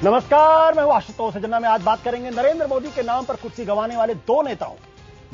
नमस्कार, मैं हूं आशुतोष सजना में आज बात करेंगे नरेंद्र मोदी के नाम पर कुर्सी गंवाने वाले दो नेताओं।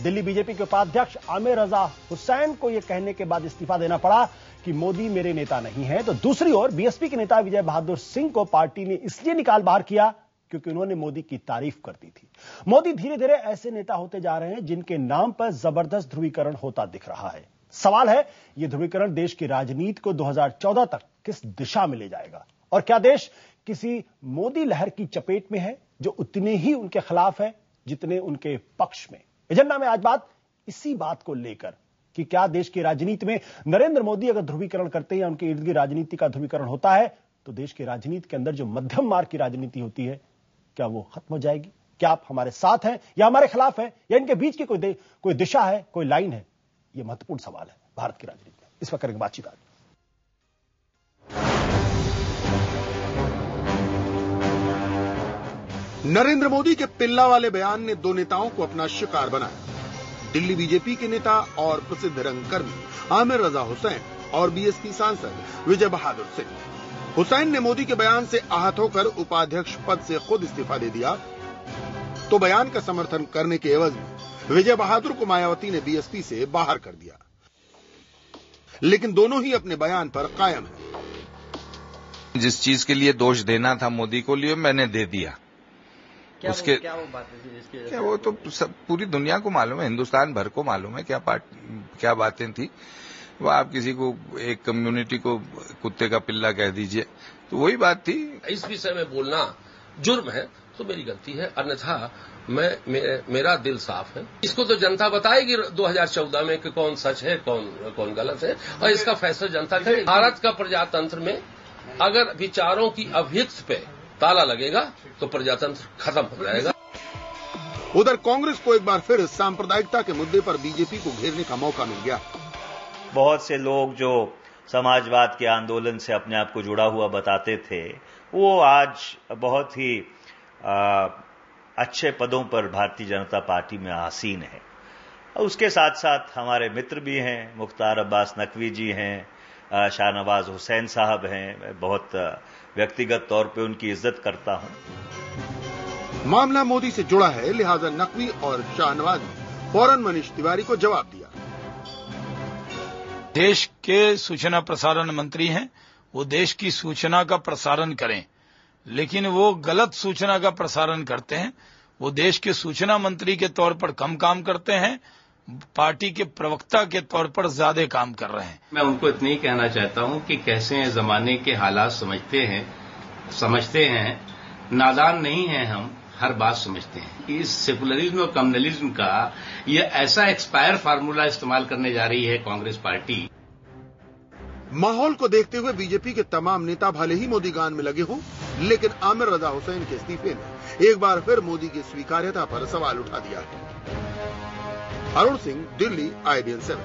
दिल्ली बीजेपी के उपाध्यक्ष आमिर रजा हुसैन को यह कहने के बाद इस्तीफा देना पड़ा कि मोदी मेरे नेता नहीं है, तो दूसरी ओर बीएसपी के नेता विजय बहादुर सिंह को पार्टी ने इसलिए निकाल बाहर किया क्योंकि उन्होंने मोदी की तारीफ कर दी थी। मोदी धीरे धीरे ऐसे नेता होते जा रहे हैं जिनके नाम पर जबरदस्त ध्रुवीकरण होता दिख रहा है। सवाल है, यह ध्रुवीकरण देश की राजनीति को 2014 तक किस दिशा में ले जाएगा और क्या देश किसी मोदी लहर की चपेट में है जो उतने ही उनके खिलाफ है जितने उनके पक्ष में। एजेंडा में आज बात इसी बात को लेकर कि क्या देश की राजनीति में नरेंद्र मोदी अगर ध्रुवीकरण करते हैं या उनके इर्द गिर्द राजनीति का ध्रुवीकरण होता है तो देश की राजनीति के अंदर जो मध्यम मार्ग की राजनीति होती है क्या वो खत्म हो जाएगी? क्या आप हमारे साथ हैं या हमारे खिलाफ हैं या इनके बीच की कोई दिशा है, कोई लाइन है? यह महत्वपूर्ण सवाल है भारत की राजनीति में। इस पर करेंगे बातचीत आज। नरेंद्र मोदी के पिल्ला वाले बयान ने दो नेताओं को अपना शिकार बनाया। दिल्ली बीजेपी के नेता और प्रसिद्ध रंगकर्मी आमिर रजा हुसैन और बीएसपी सांसद विजय बहादुर सिंह। हुसैन ने मोदी के बयान से आहत होकर उपाध्यक्ष पद से खुद इस्तीफा दे दिया, तो बयान का समर्थन करने के एवज में विजय बहादुर को मायावती ने बीएसपी से बाहर कर दिया। लेकिन दोनों ही अपने बयान पर कायम हैं। जिस चीज के लिए दोष देना था मोदी को लिए मैंने दे दिया। क्या वो बात थी जिसकी क्या वो तो सब पूरी दुनिया को मालूम है, हिंदुस्तान भर को मालूम है क्या बातें थी। वो आप किसी को एक कम्युनिटी को कुत्ते का पिल्ला कह दीजिए तो वही बात थी। इस विषय में बोलना जुर्म है तो मेरी गलती है, अन्यथा मेरा दिल साफ है। इसको तो जनता बताएगी 2014 में कि कौन सच है कौन गलत है और इसका फैसला जनता करेगी। भारत का प्रजातंत्र में अगर विचारों की अभिव्यक्ति पे ताला लगेगा तो प्रजातंत्र खत्म हो जाएगा। उधर कांग्रेस को एक बार फिर सांप्रदायिकता के मुद्दे पर बीजेपी को घेरने का मौका मिल गया। बहुत से लोग जो समाजवाद के आंदोलन से अपने आप को जुड़ा हुआ बताते थे वो आज बहुत ही अच्छे पदों पर भारतीय जनता पार्टी में आसीन है। उसके साथ साथ हमारे मित्र भी हैं, मुख्तार अब्बास नकवी जी हैं, शाहनवाज हुसैन साहब हैं। बहुत व्यक्तिगत तौर पे उनकी इज्जत करता हूं। मामला मोदी से जुड़ा है, लिहाजा नकवी और शाहनवाज ने फौरन मनीष तिवारी को जवाब दिया। देश के सूचना प्रसारण मंत्री हैं, वो देश की सूचना का प्रसारण करें, लेकिन वो गलत सूचना का प्रसारण करते हैं। वो देश के सूचना मंत्री के तौर पर कम काम करते हैं, पार्टी के प्रवक्ता के तौर पर ज्यादा काम कर रहे हैं। मैं उनको इतना ही कहना चाहता हूं कि कैसे जमाने के हालात समझते हैं, नादान नहीं हैं हम, हर बात समझते हैं। इस सेकुलरिज्म और कम्युनलिज्म का ये ऐसा एक्सपायर फार्मूला इस्तेमाल करने जा रही है कांग्रेस पार्टी। माहौल को देखते हुए बीजेपी के तमाम नेता भले ही मोदी गान में लगे हों, लेकिन आमिर रजा हुसैन के इस्तीफे ने एक बार फिर मोदी की स्वीकार्यता पर सवाल उठा दिया है। अरुण सिंह, दिल्ली, IBN 7।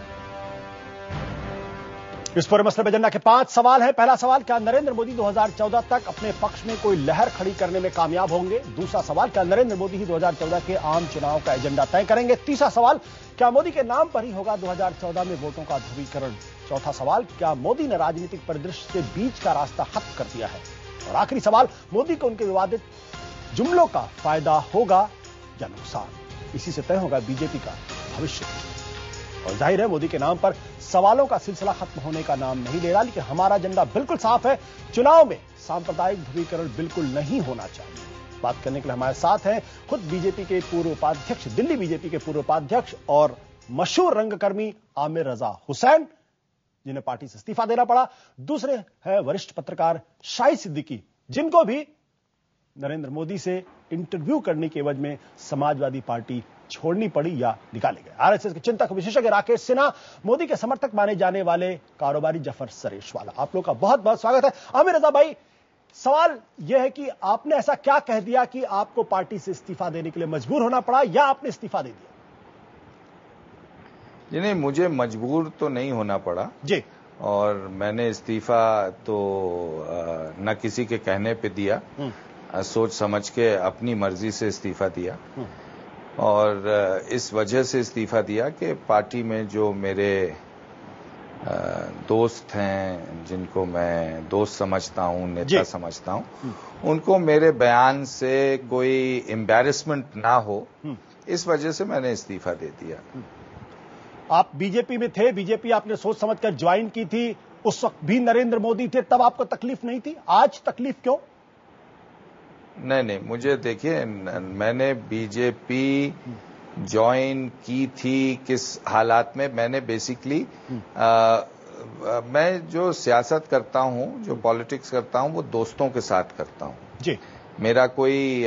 इस पूरे मसले पर एजेंडा के 5 सवाल हैं। पहला सवाल, क्या नरेंद्र मोदी 2014 तक अपने पक्ष में कोई लहर खड़ी करने में कामयाब होंगे? दूसरा सवाल, क्या नरेंद्र मोदी ही 2014 के आम चुनाव का एजेंडा तय करेंगे? तीसरा सवाल, क्या मोदी के नाम पर ही होगा 2014 में वोटों का ध्रुवीकरण? चौथा सवाल, क्या मोदी ने राजनीतिक परिदृश्य से बीच का रास्ता खत्म कर दिया है? और आखिरी सवाल, मोदी को उनके विवादित जुमलों का फायदा होगा या नुकसान? इसी से तय होगा बीजेपी का भविष्य। और जाहिर है मोदी के नाम पर सवालों का सिलसिला खत्म होने का नाम नहीं ले रहा, लेकिन हमारा एजेंडा बिल्कुल साफ है। चुनाव में सांप्रदायिक ध्रुवीकरण बिल्कुल नहीं होना चाहिए। बात करने के लिए हमारे साथ हैं खुद बीजेपी के पूर्व उपाध्यक्ष, दिल्ली बीजेपी के पूर्व उपाध्यक्ष और मशहूर रंगकर्मी आमिर रजा हुसैन, जिन्हें पार्टी से इस्तीफा देना पड़ा। दूसरे हैं वरिष्ठ पत्रकार शाहिद सिद्दीकी, जिनको भी नरेंद्र मोदी से इंटरव्यू करने के एवज में समाजवादी पार्टी छोड़नी पड़ी या निकाले गए। आरएसएस के चिंतक विशेषज्ञ राकेश सिन्हा, मोदी के समर्थक माने जाने वाले कारोबारी जफर सरेशवाला। आप लोग का बहुत बहुत स्वागत है। आमिर रजा भाई, सवाल यह है कि आपने ऐसा क्या कह दिया कि आपको पार्टी से इस्तीफा देने के लिए मजबूर होना पड़ा या आपने इस्तीफा दे दिया? जी नहीं, मुझे मजबूर तो नहीं होना पड़ा जी, और मैंने इस्तीफा तो न किसी के कहने पे दिया, सोच समझ के अपनी मर्जी से इस्तीफा दिया। और इस वजह से इस्तीफा दिया कि पार्टी में जो मेरे दोस्त हैं, जिनको मैं दोस्त समझता हूं, नेता समझता हूं, उनको मेरे बयान से कोई एम्बैरेसमेंट ना हो, इस वजह से मैंने इस्तीफा दे दिया। आप बीजेपी में थे, बीजेपी आपने सोच समझकर ज्वाइन की थी, उस वक्त भी नरेंद्र मोदी थे, तब आपको तकलीफ नहीं थी, आज तकलीफ क्यों? नहीं, मुझे देखिए, मैंने बीजेपी ज्वाइन की थी किस हालात में? मैंने बेसिकली मैं जो सियासत करता हूं, जो पॉलिटिक्स करता हूं, वो दोस्तों के साथ करता हूं जी। मेरा कोई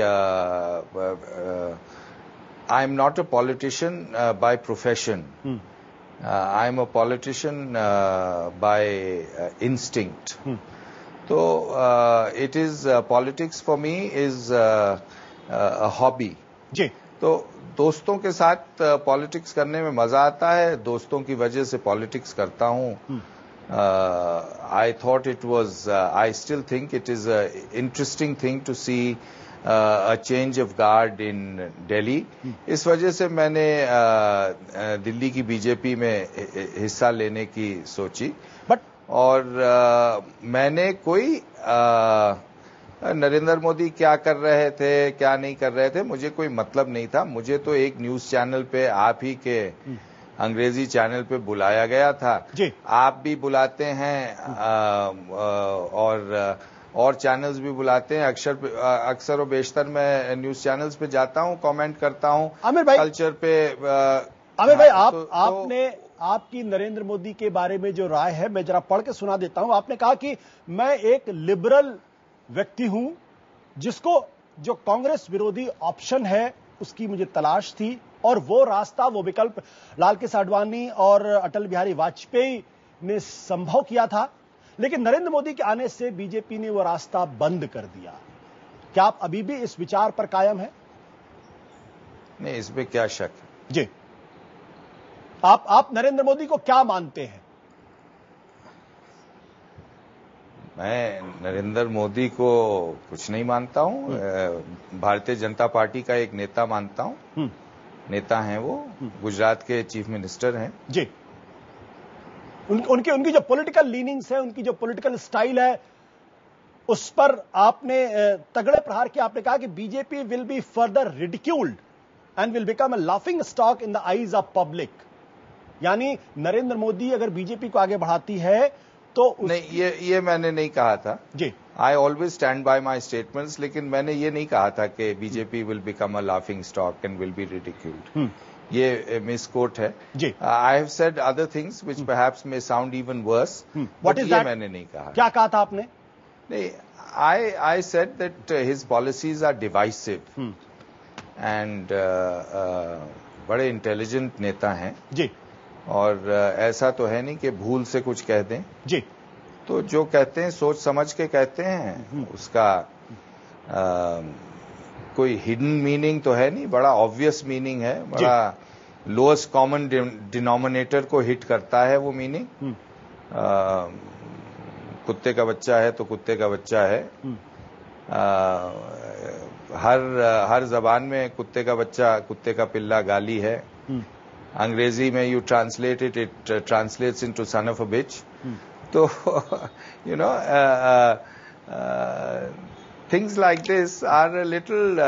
I am not a politician by profession, I am a politician by instinct. तो it is politics for me is a hobby जी। तो दोस्तों के साथ पॉलिटिक्स करने में मजा आता है, दोस्तों की वजह से पॉलिटिक्स करता हूं। I thought it was, I still think it is a interesting thing to see a change of guard in Delhi. इस वजह से मैंने दिल्ली की बीजेपी में हिस्सा लेने की सोची। और मैंने कोई नरेंद्र मोदी क्या कर रहे थे, क्या नहीं कर रहे थे, मुझे कोई मतलब नहीं था। मुझे तो एक न्यूज चैनल पे, आप ही के अंग्रेजी चैनल पे बुलाया गया था जी। आप भी बुलाते हैं और चैनल्स भी बुलाते हैं। अक्सर और बेशतर मैं न्यूज चैनल्स पे जाता हूं, कमेंट करता हूं आमिर भाई, कल्चर पे। आमिर भाई, आपने आपकी नरेंद्र मोदी के बारे में जो राय है, मैं जरा पढ़ के सुना देता हूं। आपने कहा कि मैं एक लिबरल व्यक्ति हूं, जिसको जो कांग्रेस विरोधी ऑप्शन है उसकी मुझे तलाश थी, और वो रास्ता, वो विकल्प लाल कृष्ण आडवाणी और अटल बिहारी वाजपेयी ने संभव किया था, लेकिन नरेंद्र मोदी के आने से बीजेपी ने वो रास्ता बंद कर दिया। क्या आप अभी भी इस विचार पर कायम हैं? नहीं, इसमें क्या शक है जी। आप नरेंद्र मोदी को क्या मानते हैं? मैं नरेंद्र मोदी को कुछ नहीं मानता हूं, भारतीय जनता पार्टी का एक नेता मानता हूं। नेता हैं वो, गुजरात के चीफ मिनिस्टर हैं जी। उनकी जो पॉलिटिकल लीनिंग्स है, उनकी जो पॉलिटिकल स्टाइल है, उस पर आपने तगड़े प्रहार किया। आपने कहा कि BJP will be further ridiculed and will become a laughing stock in the eyes of public. यानी नरेंद्र मोदी अगर बीजेपी को आगे बढ़ाती है तो नहीं, ये मैंने नहीं कहा था जी। I always stand by my statements, लेकिन मैंने ये नहीं कहा था कि BJP will become a laughing stock and will be ridiculed. ये मिसकोट है जी। I have said other things which perhaps may sound even worse. What is that? मैंने नहीं कहा। क्या कहा था आपने? नहीं, I said that his policies are divisive and बड़े इंटेलिजेंट नेता हैं जी। और ऐसा तो है नहीं कि भूल से कुछ कह दें जी। तो जो कहते हैं सोच समझ के कहते हैं, उसका कोई हिडन मीनिंग तो है नहीं, बड़ा ऑब्वियस मीनिंग है, बड़ा लोएस्ट कॉमन डिनोमिनेटर को हिट करता है वो मीनिंग। कुत्ते का बच्चा है तो कुत्ते का बच्चा है। हर जबान में कुत्ते का बच्चा, कुत्ते का पिल्ला गाली है। अंग्रेजी में you translate it translates into son of a bitch. तो you know things like this are a little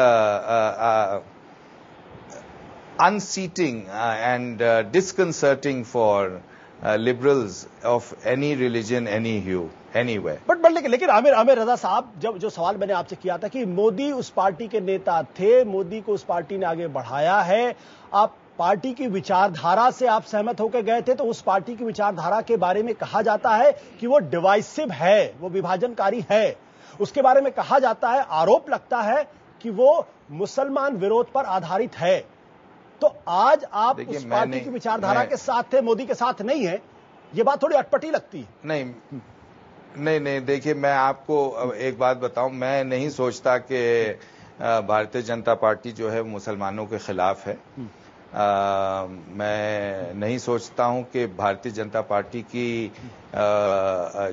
unseating and disconcerting for liberals of any religion, any hue, anywhere. But लेकिन आमिर रजा साहब, जब जो सवाल मैंने आपसे किया था कि मोदी उस पार्टी के नेता थे, मोदी को उस पार्टी ने आगे बढ़ाया है, आप पार्टी की विचारधारा से आप सहमत होकर गए थे, तो उस पार्टी की विचारधारा के बारे में कहा जाता है कि वो डिवाइसिव है, वो विभाजनकारी है। उसके बारे में कहा जाता है, आरोप लगता है कि वो मुसलमान विरोध पर आधारित है। तो आज आप उस पार्टी की विचारधारा के साथ थे, मोदी के साथ नहीं है, ये बात थोड़ी अटपटी लगती है। नहीं, देखिए, मैं आपको एक बात बताऊं, मैं नहीं सोचता कि भारतीय जनता पार्टी जो है मुसलमानों के खिलाफ है। मैं नहीं सोचता हूं कि भारतीय जनता पार्टी की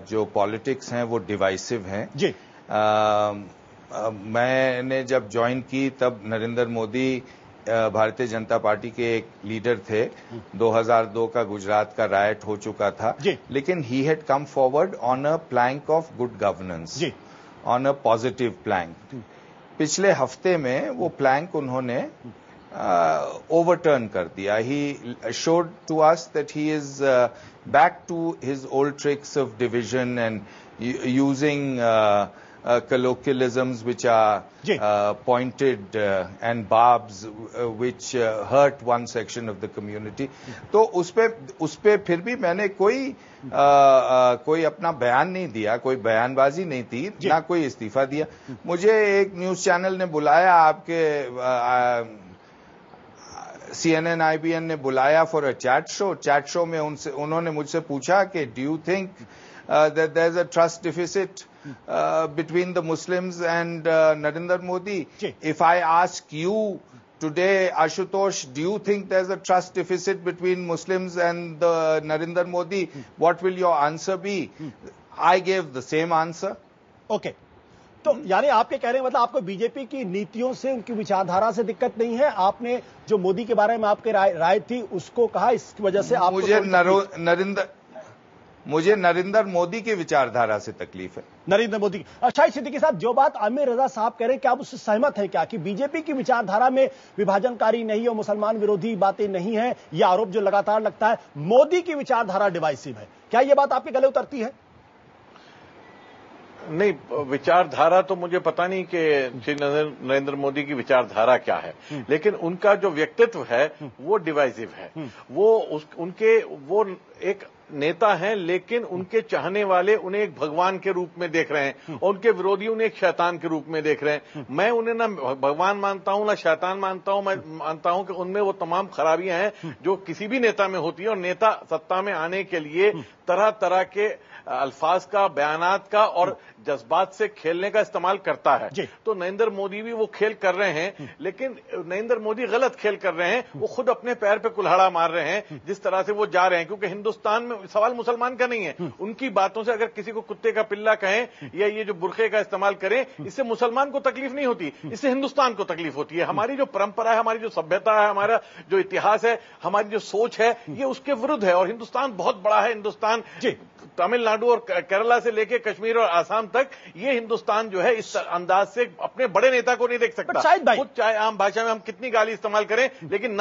जो पॉलिटिक्स हैं वो डिवाइसिव हैं जी। मैंने जब ज्वाइन की तब नरेंद्र मोदी भारतीय जनता पार्टी के एक लीडर थे। 2002 का गुजरात का रायट हो चुका था, लेकिन he had come forward on a plank of good governance, on a positive plank. पिछले हफ्ते में वो प्लैंक उन्होंने ओवरटर्न कर दिया। ही showed to us that he is back to his old tricks of division and using colloquialisms which are pointed and barbs which hurt one section of the community. तो उसपे फिर भी मैंने कोई अपना बयान नहीं दिया, कोई बयानबाजी नहीं थी, ना कोई इस्तीफा दिया। मुझे एक न्यूज चैनल ने बुलाया, आपके CNN IBN ने बुलाया फॉर अ चैट शो में उन्होंने मुझसे पूछा कि do you think that there's a trust deficit between the Muslims and Narendra Modi? If I ask you today, Ashutosh, do you think there's a trust deficit between Muslims and Narendra Modi? What will your answer be? I gave the same answer. Okay. तो यानी आपके कह रहे हैं मतलब आपको BJP की नीतियों से, उनकी विचारधारा से दिक्कत नहीं है। आपने जो मोदी के बारे में आपके राय थी उसको कहा, इसकी वजह से आपको मुझे नरेंद्र मोदी की विचारधारा से तकलीफ है। नरेंद्र मोदी की। शाहिद सिद्दीकी साहब, जो बात आमिर रजा साहब कह रहे हैं, क्या आप उससे सहमत हैं क्या कि बीजेपी की विचारधारा में विभाजनकारी नहीं और मुसलमान विरोधी बातें नहीं है? यह आरोप जो लगातार लगता है, मोदी की विचारधारा डिवाइसिव है, क्या यह बात आपके गले उतरती है? नहीं, विचारधारा तो मुझे पता नहीं कि श्री नरेंद्र मोदी की विचारधारा क्या है, लेकिन उनका जो व्यक्तित्व है वो डिवाइसिव है। वो एक नेता हैं, लेकिन उनके चाहने वाले उन्हें एक भगवान के रूप में देख रहे हैं और उनके विरोधी उन्हें एक शैतान के रूप में देख रहे हैं। मैं उन्हें ना भगवान मानता हूं ना शैतान मानता हूं। मैं मानता हूं कि उनमें वो तमाम खराबियां हैं जो किसी भी नेता में होती है, और नेता सत्ता में आने के लिए तरह तरह के अल्फाज का, बयानात का और जज्बात से खेलने का इस्तेमाल करता है। तो नरेंद्र मोदी भी वो खेल कर रहे हैं, लेकिन नरेंद्र मोदी गलत खेल कर रहे हैं। वो खुद अपने पैर पे कुल्हाड़ा मार रहे हैं जिस तरह से वो जा रहे हैं, क्योंकि हिंदुस्तान में सवाल मुसलमान का नहीं है। उनकी बातों से अगर किसी को कुत्ते का पिल्ला कहें या ये जो बुरखे का इस्तेमाल करें, इससे मुसलमान को तकलीफ नहीं होती, इससे हिंदुस्तान को तकलीफ होती है। हमारी जो परंपरा है, हमारी जो सभ्यता है, हमारा जो इतिहास है, हमारी जो सोच है, ये उसके विरुद्ध है। और हिंदुस्तान बहुत बड़ा है। हिंदुस्तान तमिलनाडु और केरला से लेकर कश्मीर और आसाम तक, ये हिंदुस्तान जो है इस अंदाज से अपने बड़े नेता को नहीं देख सकता। खुद चाहे आम भाषा में हम कितनी गाली इस्तेमाल करें, लेकिन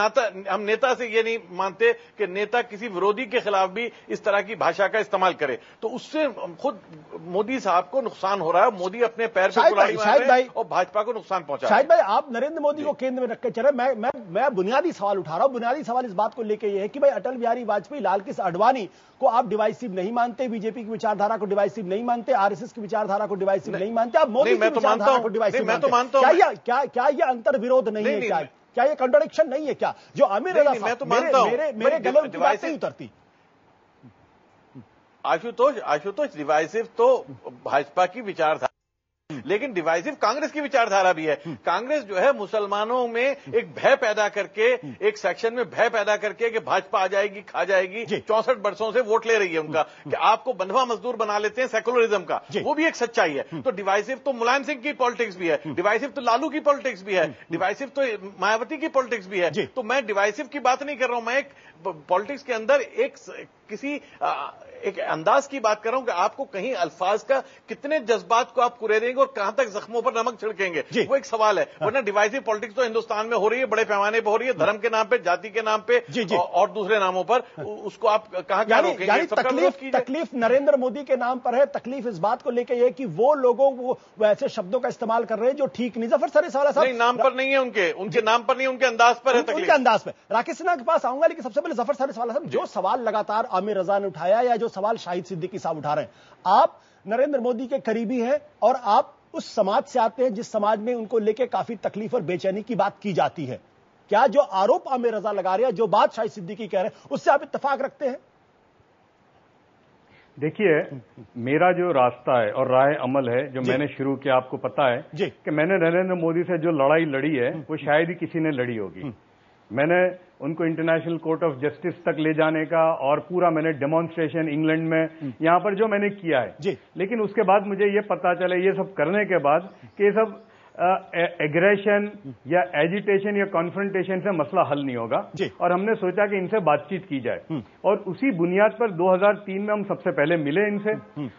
हम नेता से ये नहीं मानते कि नेता किसी विरोधी के खिलाफ भी इस तरह की भाषा का इस्तेमाल करे। तो उससे खुद मोदी साहब को नुकसान हो रहा है। मोदी अपने पैर पर कुल्हाड़ी मार रहे हैं और भाजपा को नुकसान पहुंचा रहे हैं। शाहिद भाई, आप नरेंद्र मोदी को केंद्र में रखकर चले। मैं बुनियादी सवाल उठा रहा हूं। बुनियादी सवाल इस बात को लेकर यह है कि भाई अटल बिहारी वाजपेयी, लाल कृष्ण आडवाणी को आप डिवाइसिव नहीं मानते, बीजेपी की विचारधारा को डिवाइसिव नहीं मानते, आरएसएस की विचारधारा को डिवाइसिव नहीं मानते, आप मोदी की विचारधारा को डिवाइसिव मानते हैं। क्या ये अंतर विरोध नहीं है? क्या ये कंट्राडिक्शन नहीं है? क्या जो आमिर रजा साहब, मेरे गले उनकी बात नहीं उतरती। आशुतोष, डिवाइसिव तो भाजपा की विचारधारा, लेकिन डिवाइसिव कांग्रेस की विचारधारा भी है। कांग्रेस जो है मुसलमानों में एक भय पैदा करके, एक सेक्शन में भय पैदा करके कि भाजपा आ जाएगी, खा जाएगी। 64 वर्षों से वोट ले रही है उनका कि आपको बंधुआ मजदूर बना लेते हैं सेकुलरिज्म का। वो भी एक सच्चाई है। तो डिवाइसिव तो मुलायम सिंह की पॉलिटिक्स भी है, डिवाइसिव तो लालू की पॉलिटिक्स भी है, डिवाइसिव तो मायावती की पॉलिटिक्स भी है। तो मैं डिवाइसिव की बात नहीं कर रहा हूं। मैं एक पॉलिटिक्स के अंदर एक अंदाज की बात कर रहा हूं कि आपको कहीं अल्फाज का कितने जज्बात को आप कुरेदेंगे और कहां तक जख्मों पर नमक छिड़केंगे, वो एक सवाल है। वरना डिवाइसिव पॉलिटिक्स तो हिंदुस्तान में हो रही है, बड़े पैमाने पर हो रही है, धर्म के नाम पे, जाति के नाम पे और दूसरे नामों पर। उसको आप कहां रोकेंगे? तकलीफ नरेंद्र मोदी के नाम पर है। तकलीफ इस बात को लेकर यह कि वो लोगों को वैसे शब्दों का इस्तेमाल कर रहे हैं जो ठीक नहीं। जफर सरेस वाला साहब, नाम पर नहीं है, उनके नाम पर नहीं, उनके अंदाज पर है, उनके अंदाज पर। राकेश सिन्हा के पास आऊंगा, लेकिन सबसे पहले जफर सरेस वाला साहब, जो सवाल लगातार आमिर रजा ने उठाया या जो सवाल शाहिद सिद्दीकी साहब उठा रहे हैं, आप नरेंद्र मोदी के करीबी हैं और आप उस समाज से आते हैं जिस समाज में उनको लेकर काफी तकलीफ और बेचैनी की बात की जाती है। क्या जो आरोप आमिर रजा लगा रहे हैं, जो बात शाहिद सिद्दीकी कह रहे हैं, उससे आप इत्तेफाक रखते हैं? देखिए, मेरा जो रास्ता है और राह अमल है जो मैंने शुरू किया, आपको पता है कि मैंने नरेंद्र मोदी से जो लड़ाई लड़ी है वो शायद ही किसी ने लड़ी होगी। मैंने उनको इंटरनेशनल कोर्ट ऑफ जस्टिस तक ले जाने का और पूरा मैंने डेमोन्स्ट्रेशन इंग्लैंड में यहां पर जो मैंने किया है, लेकिन उसके बाद मुझे ये पता चला, ये सब करने के बाद कि ये सब एग्रेशन या एजिटेशन या कॉन्फ्रंटेशन से मसला हल नहीं होगा। और हमने सोचा कि इनसे बातचीत की जाए और उसी बुनियाद पर 2003 में हम सबसे पहले मिले इनसे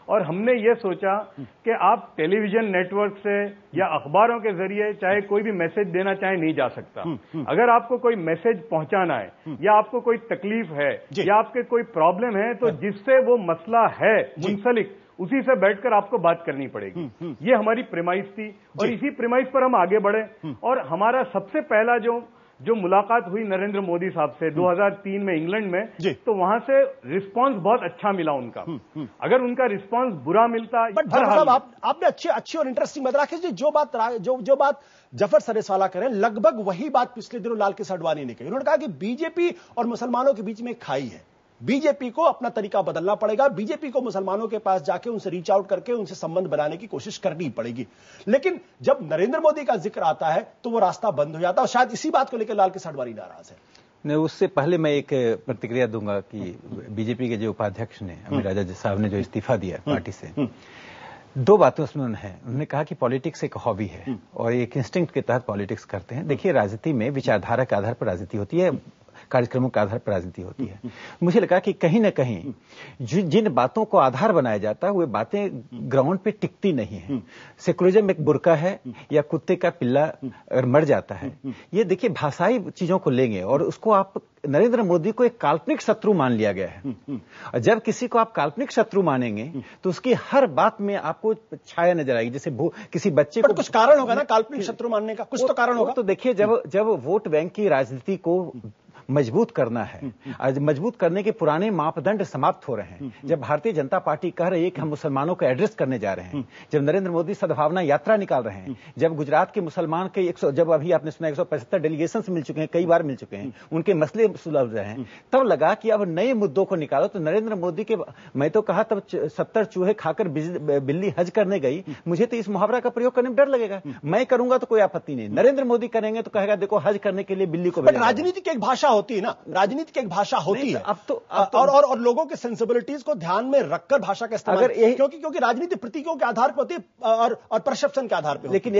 और हमने ये सोचा कि आप टेलीविजन नेटवर्क से या अखबारों के जरिए चाहे कोई भी मैसेज देना चाहे नहीं जा सकता। अगर आपको कोई मैसेज पहुंचाना है या आपको कोई तकलीफ है या आपके कोई प्रॉब्लम है तो जिससे वो मसला है मुंसलिक उसी से बैठकर आपको बात करनी पड़ेगी। ये हमारी प्रेमाइस थी और इसी प्रेमाइस पर हम आगे बढ़े और हमारा सबसे पहला जो मुलाकात हुई नरेंद्र मोदी साहब से 2003 में इंग्लैंड में, तो वहां से रिस्पांस बहुत अच्छा मिला उनका। अगर उनका रिस्पांस बुरा मिलता, बट साहब आपने अच्छी और इंटरेस्टिंग बात राकेश जी, जो बात जफर सरेसवाला करें, लगभग वही बात पिछले दिनों लाल कृष्ण आडवाणी ने कही। उन्होंने कहा कि बीजेपी और मुसलमानों के बीच में खाई है, बीजेपी को अपना तरीका बदलना पड़ेगा, बीजेपी को मुसलमानों के पास जाके उनसे रीच आउट करके उनसे संबंध बनाने की कोशिश करनी पड़ेगी। लेकिन जब नरेंद्र मोदी का जिक्र आता है तो वो रास्ता बंद हो जाता है और शायद इसी बात को लेकर लाल कृष्ण आडवाणी नाराज है। नहीं, उससे पहले मैं एक प्रतिक्रिया दूंगा कि बीजेपी के जो उपाध्यक्ष ने अमीर राजा साहब ने जो इस्तीफा दिया पार्टी से, दो बातें उसमें उन्होंने कहा कि पॉलिटिक्स एक हॉबी है और एक इंस्टिंक्ट के तहत पॉलिटिक्स करते हैं। देखिए, राजनीति में विचारधारा के आधार पर राजनीति होती है, कार्यक्रमों के आधार पर राजनीति होती है। मुझे लगा कि कहीं न कहीं जिन बातों को आधार बनाया जाता है वे बातें ग्राउंड पे टिकती नहीं है। सेकुलरिज्म एक बुरका है या कुत्ते का पिल्ला अगर मर जाता है, ये देखिए भाषाई चीजों को लेंगे और उसको आप नरेंद्र मोदी को एक काल्पनिक शत्रु मान लिया गया है। और जब किसी को आप काल्पनिक शत्रु मानेंगे तो उसकी हर बात में आपको छाया नजर आएगी। जैसे किसी बच्चे को कुछ कारण होगा ना काल्पनिक शत्रु मानने का, कुछ तो कारण होगा। तो देखिए, जब वोट बैंक की राजनीति को मजबूत करना है, आज मजबूत करने के पुराने मापदंड समाप्त हो रहे हैं, जब भारतीय जनता पार्टी कह रही है कि हम मुसलमानों को एड्रेस करने जा रहे हैं, जब नरेंद्र मोदी सद्भावना यात्रा निकाल रहे हैं, जब गुजरात के मुसलमान के जब अभी आपने सुना 175 डेलीगेशन मिल चुके हैं, कई बार मिल चुके हैं, उनके मसले सुलझ रहे हैं, तब लगा कि अब नए मुद्दों को निकालो। तो नरेंद्र मोदी के, मैं तो कहा तब 70 चूहे खाकर बिल्ली हज करने गई, मुझे तो इस मुहावरा का प्रयोग करने में डर लगेगा। मैं करूंगा तो कोई आपत्ति नहीं, नरेंद्र मोदी करेंगे तो कहेगा देखो हज करने के लिए बिल्ली को। राजनीति की एक भाषा होती है ना, राजनीति की एक भाषा होती है। अब तो और लोगों के सेंसिबिलिटीज को ध्यान में रखकर भाषा का इस्तेमाल, क्योंकि राजनीति प्रतीकों के आधार पर होती है और परसेप्शन के आधार पर। लेकिन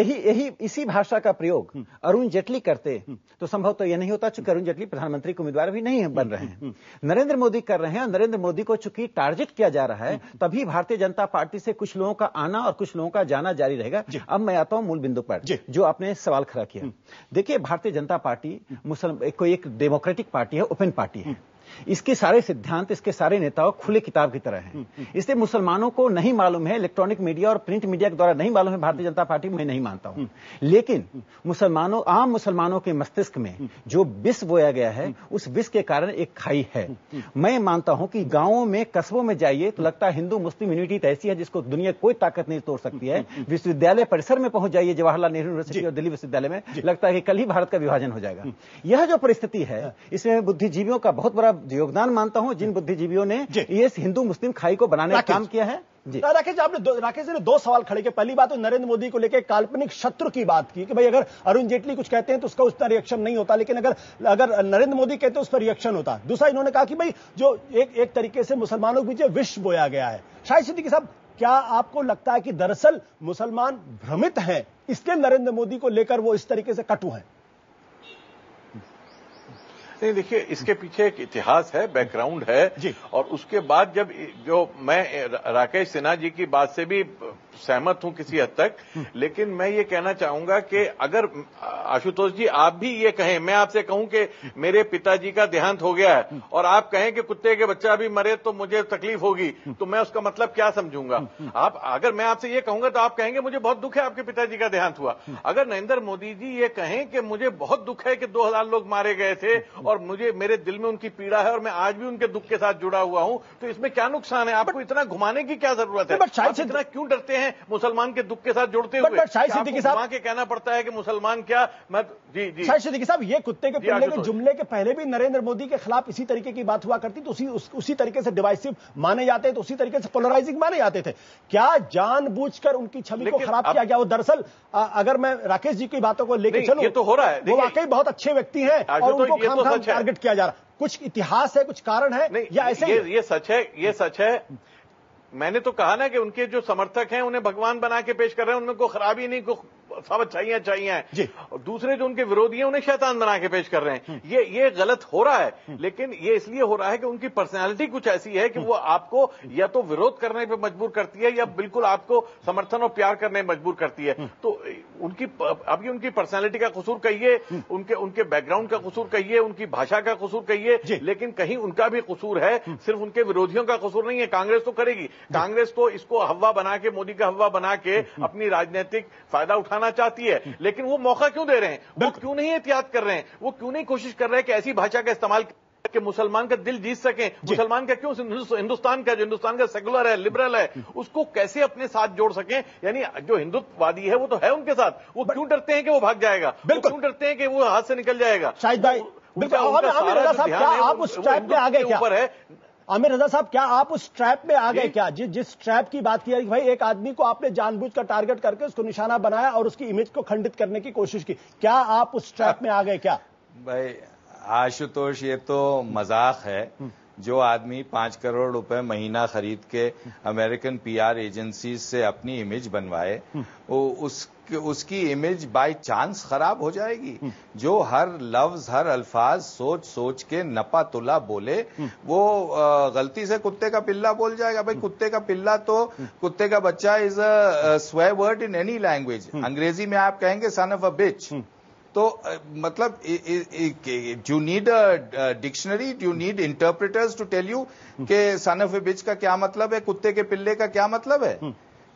इसी भाषा का प्रयोग अरुण जेटली करते तो संभव तो यह नहीं होता, चूंकि अरुण जेटली प्रधानमंत्री के उम्मीदवार भी नहीं बन रहे हैं, नरेंद्र मोदी कर रहे हैं। नरेंद्र मोदी को चूंकि टारगेट किया जा रहा है, तभी भारतीय जनता पार्टी से कुछ लोगों का आना और कुछ लोगों का जाना जारी रहेगा। अब मैं आता हूं मूल बिंदु पर, जो आपने सवाल खड़ा किया। देखिए, भारतीय जनता पार्टी कोई एक डेमोक्रेटिक पार्टी है, ओपन पार्टी है। इसके सारे सिद्धांत, इसके सारे नेताओं खुले किताब की तरह हैं। इसलिए मुसलमानों को नहीं मालूम है, इलेक्ट्रॉनिक मीडिया और प्रिंट मीडिया के द्वारा नहीं मालूम है भारतीय जनता पार्टी, मैं नहीं मानता हूं। लेकिन आम मुसलमानों के मस्तिष्क में जो विष बोया गया है, उस विष के कारण एक खाई है। मैं मानता हूं कि गांवों में, कस्बों में जाइए तो लगता है हिंदू मुस्लिम यूनिटी ऐसी है जिसको दुनिया कोई ताकत नहीं तोड़ सकती है। विश्वविद्यालय परिसर में पहुंच जाइए, जवाहरलाल नेहरू यूनिवर्सिटी और दिल्ली विश्वविद्यालय में, लगता है कि कल ही भारत का विभाजन हो जाएगा। यह जो परिस्थिति है, इसमें बुद्धिजीवियों का बहुत बड़ा योगदान मानता हूं, जिन बुद्धिजीवियों ने ये हिंदू मुस्लिम खाई को बनाने का काम किया है। राकेश जी ने दो सवाल खड़े किए। पहली बात तो नरेंद्र मोदी को लेकर काल्पनिक शत्रु की बात की कि भाई अगर अरुण जेटली कुछ कहते हैं तो उसका उस पर रिएक्शन नहीं होता, लेकिन अगर नरेंद्र मोदी कहते हैं उस पर रिएक्शन होता। दूसरा, इन्होंने कहा कि भाई जो एक तरीके से मुसलमानों के बीच विष बोया गया है। शाहिद सिद्दीकी साहब, क्या आपको लगता है कि दरअसल मुसलमान भ्रमित हैं, इसलिए नरेंद्र मोदी को लेकर वो इस तरीके से कटु हैं? नहीं, देखिए, इसके पीछे एक इतिहास है, बैकग्राउंड है जी। और उसके बाद जो मैं राकेश सिन्हा जी की बात से भी सहमत हूं किसी हद तक, लेकिन मैं ये कहना चाहूंगा कि अगर आशुतोष जी आप भी ये कहें, मैं आपसे कहूं कि मेरे पिताजी का देहांत हो गया है और आप कहें कि कुत्ते के बच्चा भी मरे तो मुझे तकलीफ होगी, तो मैं उसका मतलब क्या समझूंगा? अगर मैं आपसे ये कहूंगा तो आप कहेंगे मुझे बहुत दुख है आपके पिताजी का देहांत हुआ। अगर नरेंद्र मोदी जी ये कहें कि मुझे बहुत दुख है कि 2000 लोग मारे गए थे और मेरे दिल में उनकी पीड़ा है और मैं आज भी उनके दुख के साथ जुड़ा हुआ हूं, तो इसमें क्या नुकसान है? आपको इतना घुमाने की क्या जरूरत है? आप इतना क्यों डरते हैं मुसलमान के दुख के साथ जुड़ते हुए? शाहिद सिद्दीकी साहब के कहना पड़ता है कि मुसलमान क्या, मैं जी शाहिद सिद्दीकी साहब, ये कुत्ते के पिल्ले के जुमले के पहले भी नरेंद्र मोदी के खिलाफ इसी तरीके की बात हुआ करती, तो उसी तरीके से डिवाइसिव माने जाते, तो उसी तरीके से पोलराइजिंग माने जाते थे। क्या जानबूझकर उनकी छवि को खराब किया गया? वो दरअसल, अगर मैं राकेश जी की बातों को लेकर चलूं, ये तो हो रहा है, वो वाकई बहुत अच्छे व्यक्ति हैं और उनको खामखाम टारगेट किया जा रहा। कुछ इतिहास है, कुछ कारण है या ऐसे? ये सच है। मैंने तो कहा ना कि उनके जो समर्थक हैं उन्हें भगवान बना के पेश कर रहे हैं, उनमें कोई खराबी नहीं, सब अच्छाइयां चाहिए, दूसरे जो उनके विरोधी हैं उन्हें शैतान बना के पेश कर रहे हैं। ये गलत हो रहा है, लेकिन ये इसलिए हो रहा है कि उनकी पर्सनैलिटी कुछ ऐसी है कि वो आपको या तो विरोध करने पे मजबूर करती है या बिल्कुल आपको समर्थन और प्यार करने में मजबूर करती है। तो अभी उनकी पर्सनैलिटी का कसूर कहिए, उनके बैकग्राउंड का कसूर कहिए, उनकी भाषा का कसूर कहिए, लेकिन कहीं उनका भी कसूर है, सिर्फ उनके विरोधियों का कसूर नहीं है। कांग्रेस तो करेगी, कांग्रेस तो इसको हवा बना के, मोदी का हवा बना के अपनी राजनीतिक फायदा उठाना चाहती है, लेकिन वो मौका क्यों दे रहे हैं? वो क्यों नहीं एहतियात कर रहे हैं? वो क्यों नहीं कोशिश कर रहे हैं कि ऐसी भाषा का इस्तेमाल कि मुसलमान का दिल जीत सकें? मुसलमान का क्यों, हिंदुस्तान का सेकुलर है, लिबरल है, उसको कैसे अपने साथ जोड़ सकें? यानी जो हिंदुत्ववादी है वो तो है उनके साथ, वो क्यों डरते हैं कि वो भाग जाएगा? बिल्कुल क्यों डरते हैं कि वो हाथ से निकल जाएगा? शाहिद भाई, आमिर रजा साहब, क्या आप उस ट्रैप में आ गए? क्या आमिर रजा साहब, क्या आप उस ट्रैप में आ गए? क्या जिस ट्रैप की बात की भाई, एक आदमी को आपने जानबूझकर टारगेट करके उसको निशाना बनाया और उसकी इमेज को खंडित करने की कोशिश की, क्या आप उस ट्रैप में आ गए? क्या भाई आशुतोष, ये तो मजाक है। जो आदमी 5 करोड़ रुपए महीना खरीद के अमेरिकन पीआर एजेंसी से अपनी इमेज बनवाए, उसकी इमेज बाय चांस खराब हो जाएगी। जो हर लफ्ज, हर अल्फाज सोच सोच के नपा तुला बोले, वो गलती से कुत्ते का पिल्ला बोल जाएगा। भाई कुत्ते का पिल्ला तो कुत्ते का बच्चा is a swear word in any language. अंग्रेजी में आप कहेंगे सन ऑफ अ बिच, तो मतलब you need a dictionary, you need interpreters to tell you कि सन ऑफ ए बिच का क्या मतलब है, कुत्ते के पिल्ले का क्या मतलब है।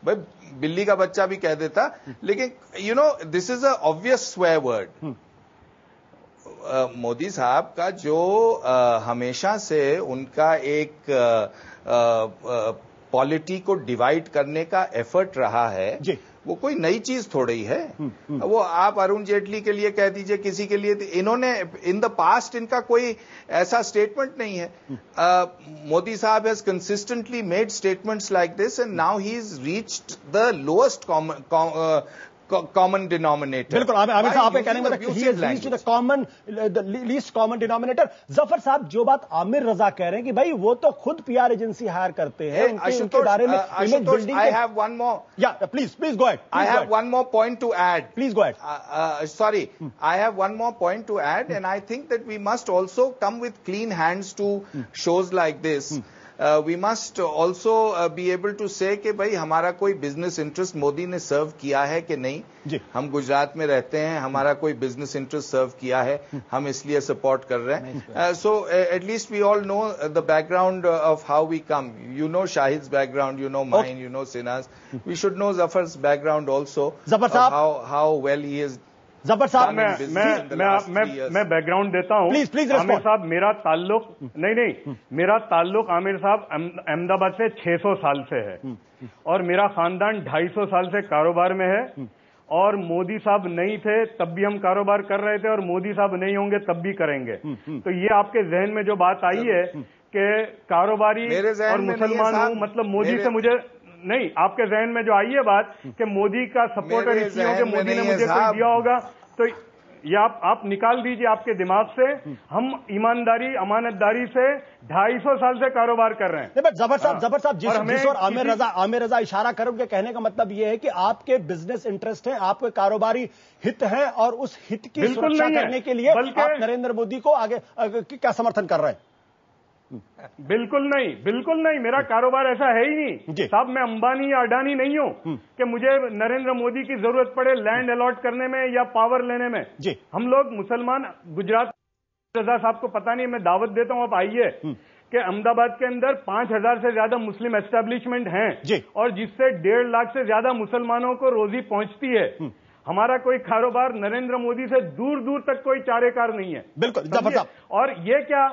भाई बिल्ली का बच्चा भी कह देता, लेकिन you know this is a obvious swear word. Modi साहब का जो हमेशा से उनका एक पॉलिटी को डिवाइड करने का एफर्ट रहा है, वो कोई नई चीज थोड़ी है। वो आप अरुण जेटली के लिए कह दीजिए, किसी के लिए, इन्होंने इन द पास्ट इनका कोई ऐसा स्टेटमेंट नहीं है। मोदी साहब has consistently made statements like this and now he is reached the lowest common denominator. बिल्कुल आमिर साहब आप कहने मतलब लीस्ट कॉमन डिनोमिनेटर। जफर साहब, जो बात आमिर रजा कह रहे हैं कि भाई वो तो खुद पीआर एजेंसी हायर करते हैं, उनके बारे में image building. I have one more, या please go ahead. I have one more point to add. Please go ahead. Sorry, I have one more point to add, and I think that we must also come with clean hands to shows like this. We must also be able to say कि भाई हमारा कोई business interest Modi ने सर्व किया है कि नहीं। हम गुजरात में रहते हैं, हमारा कोई बिजनेस इंटरेस्ट सर्व किया है, हम इसलिए सपोर्ट कर रहे हैं। So at least we all know the background of how we come. You know Shahid's background, you know mine, you know Sinha's. We should know Zafar's background also. Zafar साहब, how well he is. Zafar साहब, मैं background देता हूं। Please Aamir साहब, मेरा ताल्लुक मेरा ताल्लुक आमिर साहब अहमदाबाद से 600 साल से है और मेरा खानदान 250 साल से कारोबार में है। और मोदी साहब नहीं थे तब भी हम कारोबार कर रहे थे और मोदी साहब नहीं होंगे तब भी करेंगे। तो ये आपके जहन में जो बात आई है कि कारोबारी और मुसलमान हूं, मतलब मोदी से मुझे नहीं, आपके जहन में जो आई है बात कि मोदी का सपोर्टर इसलिए हो कि मोदी ने मुझे कोई दिया होगा, तो ये आप निकाल दीजिए आपके दिमाग से। हम ईमानदारी, अमानतदारी से 250 साल से कारोबार कर रहे हैं। नहीं, जफर साहब जिस और आमिर रजा इशारा कर उनके कहने का मतलब ये है कि आपके बिजनेस इंटरेस्ट है, आपके कारोबारी हित है और उस हित की सुरक्षा करने के लिए आप नरेंद्र मोदी को आगे क्या समर्थन कर रहे हैं? बिल्कुल नहीं, मेरा कारोबार ऐसा है ही नहीं साहब। मैं अंबानी या अडानी नहीं हूं कि मुझे नरेंद्र मोदी की जरूरत पड़े लैंड अलॉट करने में या पावर लेने में। हम लोग मुसलमान, गुजरात रजा साहब को पता नहीं, मैं दावत देता हूं आप आइए कि अहमदाबाद के अंदर 5000 से ज्यादा मुस्लिम एस्टेब्लिशमेंट हैं और जिससे 1.5 लाख से ज्यादा मुसलमानों को रोजी पहुंचती है। हमारा कोई कारोबार नरेंद्र मोदी से दूर दूर तक कोई चारेकार नहीं है। बिल्कुल जफर साहब, और ये क्या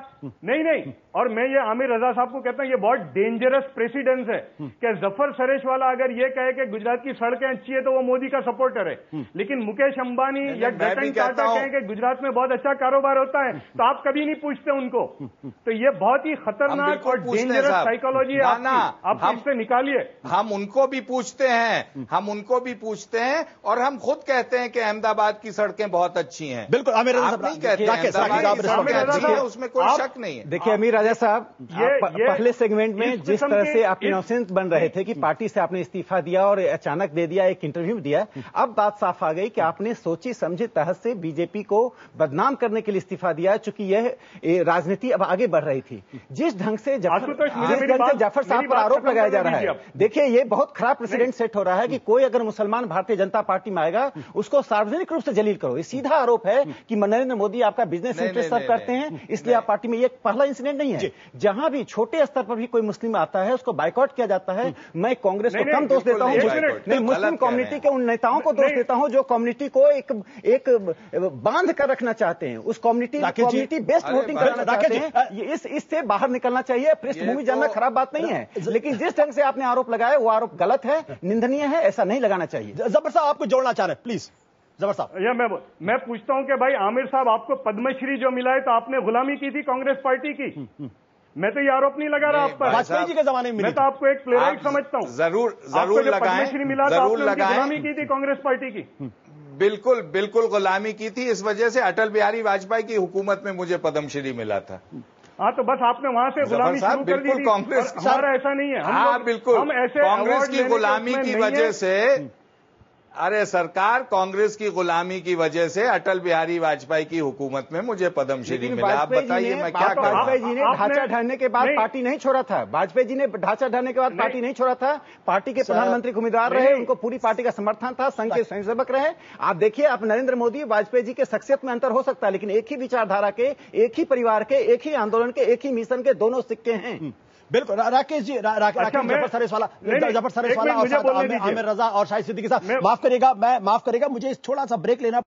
नहीं, और मैं ये आमिर रजा साहब को कहता हूं, ये बहुत डेंजरस प्रेसिडेंस है कि जफर सरेश वाला अगर ये कहे कि गुजरात की सड़कें अच्छी है तो वो मोदी का सपोर्टर है, लेकिन मुकेश अंबानी या रतन टाटा कहें कि गुजरात में बहुत अच्छा कारोबार होता है तो आप कभी नहीं पूछते उनको। तो ये बहुत ही खतरनाक और डेंजरस साइकोलॉजी है, आप इससे निकालिए। हम उनको भी पूछते हैं और हम खुद खुद कहते हैं कि अहमदाबाद की सड़कें बहुत अच्छी हैं। बिल्कुल, आमिर रजा आप नहीं कहते उसमें कोई शक नहीं है। देखिए अमीर राजा साहब, पहले सेगमेंट में जिस तरह से आप इनोसेंट बन रहे थे कि पार्टी से आपने इस्तीफा दिया और अचानक दे दिया, एक इंटरव्यू में दिया, अब बात साफ आ गई कि आपने सोची समझे तहत से बीजेपी को बदनाम करने के लिए इस्तीफा दिया, चूंकि यह राजनीति अब आगे बढ़ रही थी। जिस ढंग से जाफर साहब पर आरोप लगाया जा रहा है, देखिए ये बहुत खराब प्रेसिडेंट सेट हो रहा है कि कोई अगर मुसलमान भारतीय जनता पार्टी में आएगा उसको सार्वजनिक रूप से जलील करो। ये सीधा आरोप है कि नरेंद्र मोदी आपका बिजनेस इंटरेस्ट सर्व करते हैं, इसलिए आप पार्टी में। ये पहला इंसिडेंट नहीं है, जहां भी छोटे स्तर पर भी कोई मुस्लिम आता है उसको बाइकआउट किया जाता है। मैं कांग्रेस को कम दोष देता हूं, नहीं मुस्लिम कम्युनिटी के उन नेताओं को दोष देता हूं जो कम्युनिटी को एक बांध कर रखना चाहते हैं, उस कम्युनिटी बेस्ड वोटिंग करना चाहते हैं। इससे बाहर निकलना चाहिए। पृष्ठभूमि जानना खराब बात नहीं है, लेकिन जिस ढंग से आपने आरोप लगाया वो आरोप गलत है, निंदनीय है, ऐसा नहीं लगाना चाहिए। जफर साहब आपको जोड़ना चाह रहे हैं, प्लीज जफर साहब। मैं पूछता हूं कि भाई आमिर साहब, आपको पद्मश्री जो मिला है तो आपने गुलामी की थी कांग्रेस पार्टी की? मैं तो ये आरोप नहीं लगा रहा आप पर। वाजपेयी जी के जमाने में मैं तो आपको एक प्लेराइट समझता हूं। जरूर लगाएं, पद्मश्री मिला तो आपने गुलामी की थी कांग्रेस पार्टी की? बिल्कुल गुलामी की थी। इस वजह से अटल बिहारी वाजपेयी की हुकूमत में मुझे पद्मश्री मिला था। हाँ, तो बस आपने वहां से गुलामी शुरू कर दी थी। कांग्रेस हमारा ऐसा नहीं है। हाँ बिल्कुल, हम ऐसे कांग्रेस की गुलामी की वजह से, अरे सरकार कांग्रेस की गुलामी की वजह से अटल बिहारी वाजपेयी की हुकूमत में मुझे पद्मश्री मिला। आप बताइए मैं क्या करूं? वाजपेयी जी ने ढांचा ढालने के बाद पार्टी नहीं छोड़ा था। वाजपेयी जी ने ढांचा ढालने के बाद पार्टी नहीं छोड़ा था। पार्टी के प्रधानमंत्री को उम्मीदवार रहे, उनको पूरी पार्टी का समर्थन था, संघ के स्वयंसेवक रहे। आप देखिए, आप नरेंद्र मोदी वाजपेयी जी के शख्सियत में अंतर हो सकता है, लेकिन एक ही विचारधारा के, एक ही परिवार के, एक ही आंदोलन के, एक ही मिशन के दोनों सिक्के हैं। बिल्कुल राकेश जी, जफर सरेश वाला और आमिर रजा और शाहिद सिद्दीकी साहब, माफ करिएगा, मुझे थोड़ा सा ब्रेक लेना